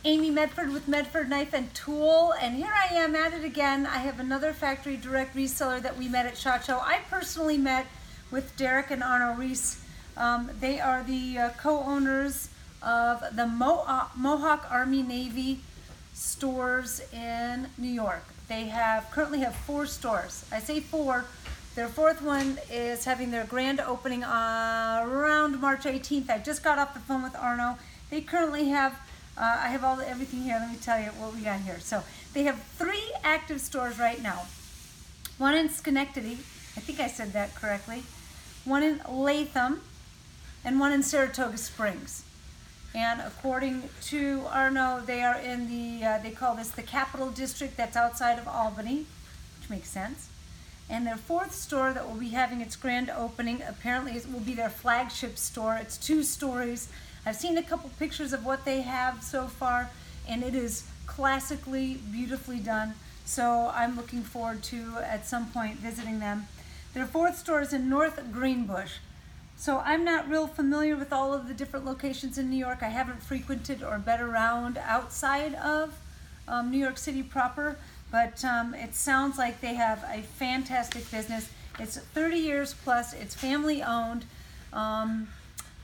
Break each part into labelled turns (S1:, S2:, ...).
S1: Amy Medford with Medford Knife and Tool, and here I am at it again. I have another factory direct reseller that we met at SHOT Show. I personally met with Derek and Arno Reese. They are the co-owners of the Mohawk Army Navy stores in New York. They currently have 4 stores. I say 4. Their 4th one is having their grand opening around March 18th. I just got off the phone with Arno. They currently have I have everything here. Let me tell you what we got here. So they have 3 active stores right now. One in Schenectady, I think I said that correctly. One in Latham, and one in Saratoga Springs. And according to Arno, they are in the, they call this the Capital District, that's outside of Albany, which makes sense. And their 4th store that will be having its grand opening, apparently it will be their flagship store. It's 2 stories. I've seen a couple pictures of what they have so far, and it is classically, beautifully done. So I'm looking forward to, at some point, visiting them. Their 4th store is in North Greenbush. So I'm not real familiar with all of the different locations in New York. I haven't frequented or been around outside of New York City proper, but it sounds like they have a fantastic business. It's 30 years plus, it's family owned.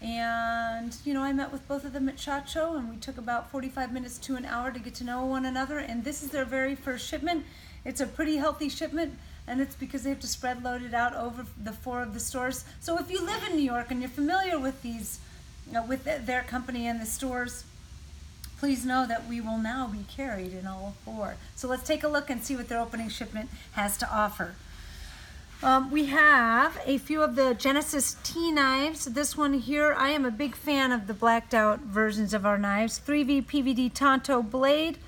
S1: And, you know, I met with both of them at SHOT Show, and we took about 45 minutes to an hour to get to know one another. And this is their very first shipment. It's a pretty healthy shipment, and it's because they have to spread load it out over the 4 of the stores. So if you live in New York and you're familiar with these, with their company and the stores, please know that we will now be carried in all 4. So let's take a look and see what their opening shipment has to offer. We have a few of the Genesis T knives. This one here, I am a big fan of the blacked out versions of our knives. 3V PVD Tonto blade,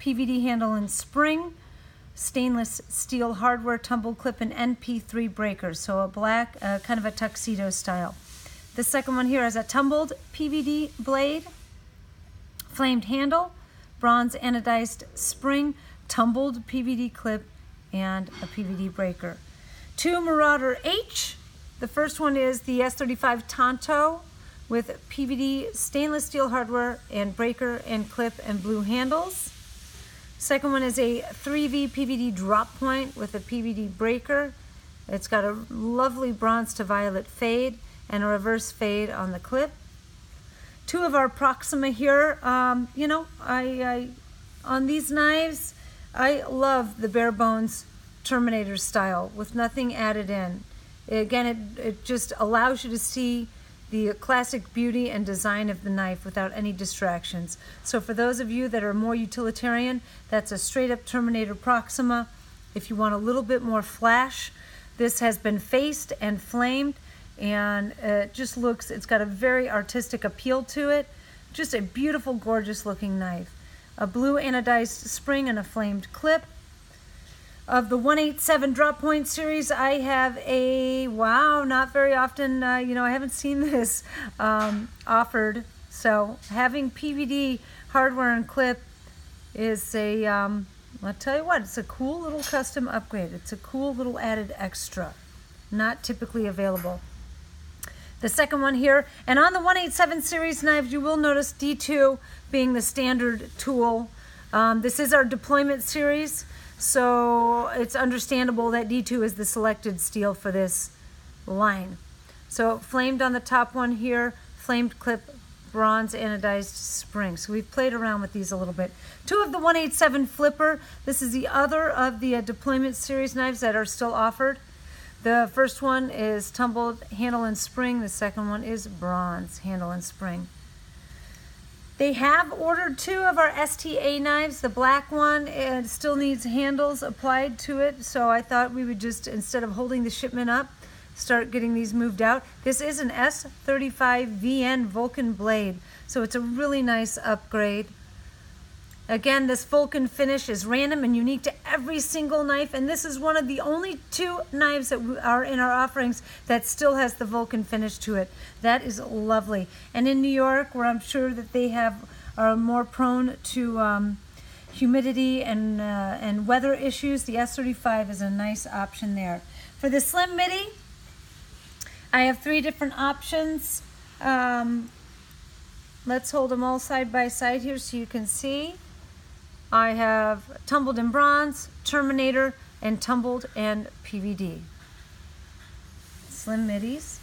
S1: PVD handle and spring, stainless steel hardware, tumble clip, and NP3 breakers. So a black, kind of a tuxedo style. The second one here has a tumbled PVD blade, flamed handle, bronze anodized spring, tumbled PVD clip, and a PVD breaker. 2 Marauder H. The first one is the S35 Tonto with PVD stainless steel hardware and breaker and clip and blue handles. Second one is a 3V PVD drop point with a PVD breaker. It's got a lovely bronze to violet fade and a reverse fade on the clip. 2 of our Proxima here. You know, on these knives, I love the bare bones Terminator style with nothing added in. Again, it just allows you to see the classic beauty and design of the knife without any distractions. So for those of you that are more utilitarian, that's a straight up Terminator Proxima. If you want a little bit more flash, this has been faced and flamed, and it just looks, it's got a very artistic appeal to it. Just a beautiful, gorgeous looking knife. A blue anodized spring and a flamed clip. Of the 187 drop point series, I have a, wow, not very often, you know, I haven't seen this offered. So having PVD hardware and clip is a, I'll tell you what, it's a cool little custom upgrade. It's a cool little added extra, not typically available. The second one here, and on the 187 series knives, you will notice D2 being the standard tool. This is our deployment series. So it's understandable that D2 is the selected steel for this line. So flamed on the top one here, flamed clip, bronze anodized spring. So we've played around with these a little bit. 2 of the 187 flipper. This is the other of the deployment series knives that are still offered. The first one is tumbled handle and spring. The second one is bronze handle and spring. They have ordered 2 of our STA knives. The black one, it still needs handles applied to it, so I thought we would just, instead of holding the shipment up, start getting these moved out. This is an S35 VN Vulcan blade, so it's a really nice upgrade. Again, this Vulcan finish is random and unique to every single knife, and this is one of the only 2 knives that are in our offerings that still has the Vulcan finish to it. That is lovely. And in New York, where I'm sure that they are more prone to humidity and weather issues, the S35 is a nice option there. For the slim midi, I have 3 different options. let's hold them all side by side here so you can see. I have tumbled and bronze, Terminator, and tumbled and PVD. Slim middies.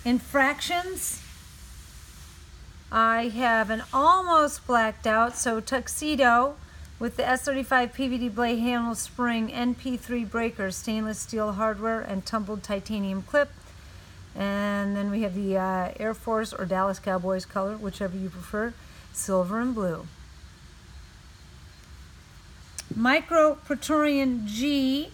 S1: In fractions, I have an almost blacked out, so tuxedo with the S35 PVD blade handle spring, NP3 breaker, stainless steel hardware, and tumbled titanium clip. And then we have the Air Force or Dallas Cowboys color, whichever you prefer, silver and blue. Micro Praetorian G.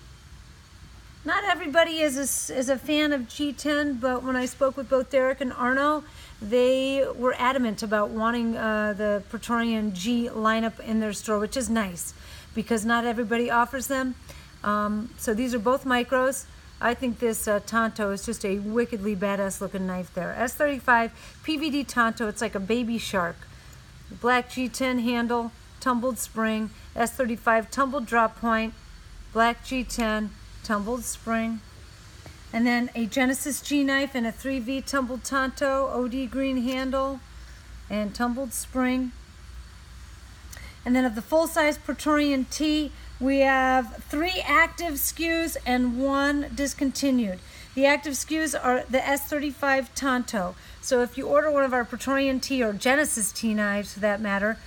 S1: Not everybody is a fan of G10, but when I spoke with both Derek and Arno, they were adamant about wanting the Praetorian G lineup in their store, which is nice because not everybody offers them. So these are both micros. I think this Tonto is just a wickedly badass looking knife there. S35 PVD Tonto, it's like a baby shark. Black G10 handle, tumbled spring, S35 tumbled drop point, black G10, tumbled spring. And then a Genesis G knife and a 3V tumbled Tonto, OD green handle, and tumbled spring. And then of the full-size Praetorian T, we have 3 active SKUs and 1 discontinued. The active SKUs are the S35 Tonto. So if you order one of our Praetorian T or Genesis T knives for that matter,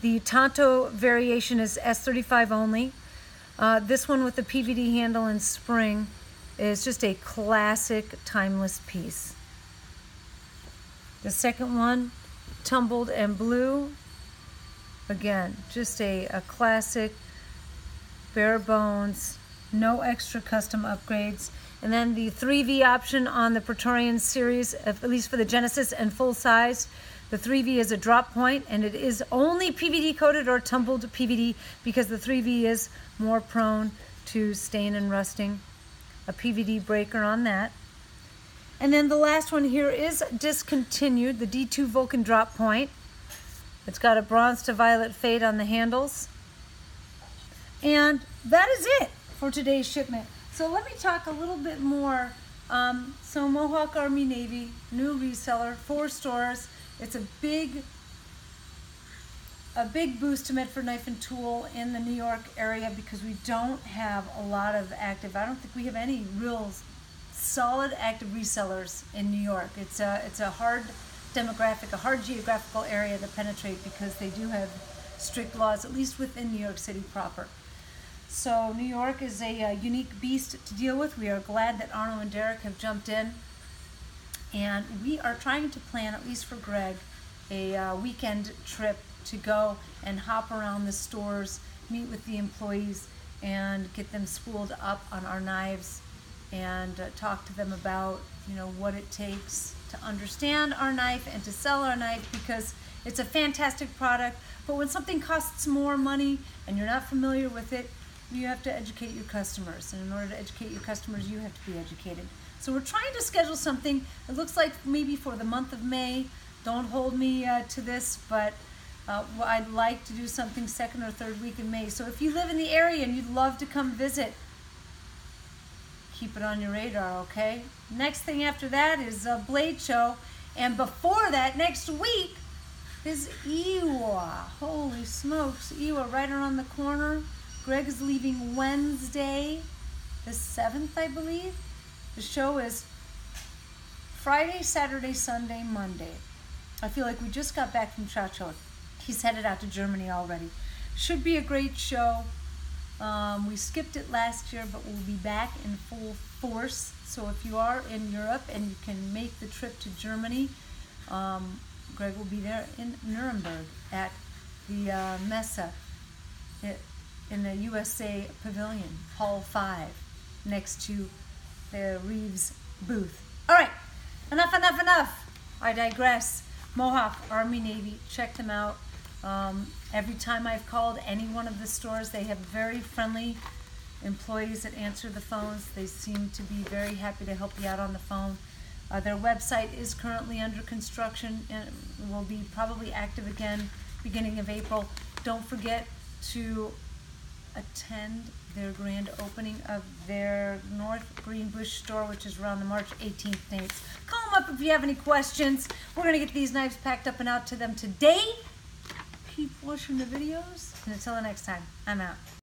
S1: the Tonto variation is S35 only. This one with the PVD handle and spring is just a classic, timeless piece. The second one, tumbled and blue. Again, just a classic, bare bones, no extra custom upgrades. And then the 3V option on the Praetorian series, at least for the Genesis and full size, the 3V is a drop point, and it is only PVD coated or tumbled PVD because the 3V is more prone to stain and rusting. A PVD breaker on that. And then the last one here is discontinued, the D2 Vulcan drop point. It's got a bronze to violet fade on the handles. And that is it for today's shipment. So let me talk a little bit more. So Mohawk Army Navy, new reseller, 4 stores. It's a big boostimate for knife and tool in the New York area because we don't have a lot of active, I don't think we have any real solid active resellers in New York. It's a hard demographic, a hard geographical area to penetrate because they do have strict laws, at least within New York City proper. So New York is a unique beast to deal with. We are glad that Arno and Derek have jumped in. And we are trying to plan, at least for Greg, a weekend trip to go and hop around the stores, meet with the employees, and get them spooled up on our knives and talk to them about, you know, what it takes to understand our knife and to sell our knife, because it's a fantastic product. But when something costs more money and you're not familiar with it, you have to educate your customers. And in order to educate your customers, you have to be educated. So we're trying to schedule something. It looks like maybe for the month of May. Don't hold me to this, but I'd like to do something second or third week in May. So if you live in the area and you'd love to come visit, keep it on your radar, okay? Next thing after that is a Blade Show. And before that, next week, is Iowa. Holy smokes, Iowa right around the corner. Greg is leaving Wednesday, the 7th, I believe. The show is Friday, Saturday, Sunday, Monday. I feel like we just got back from Saratoga. He's headed out to Germany already. Should be a great show. We skipped it last year, but we'll be back in full force. So if you are in Europe and you can make the trip to Germany, Greg will be there in Nuremberg at the Messe in the USA Pavilion, Hall 5, next to the Reeves booth. All right, enough. I digress. Mohawk, Army, Navy, check them out. Every time I've called any one of the stores, they have very friendly employees that answer the phones. They seem to be very happy to help you out on the phone. Their website is currently under construction and will be probably active again beginning of April. Don't forget to attend their grand opening of their North Greenbush store, which is around the March 18th dates. Call them up if you have any questions. We're going to get these knives packed up and out to them today. Keep watching the videos, and until the next time, I'm out.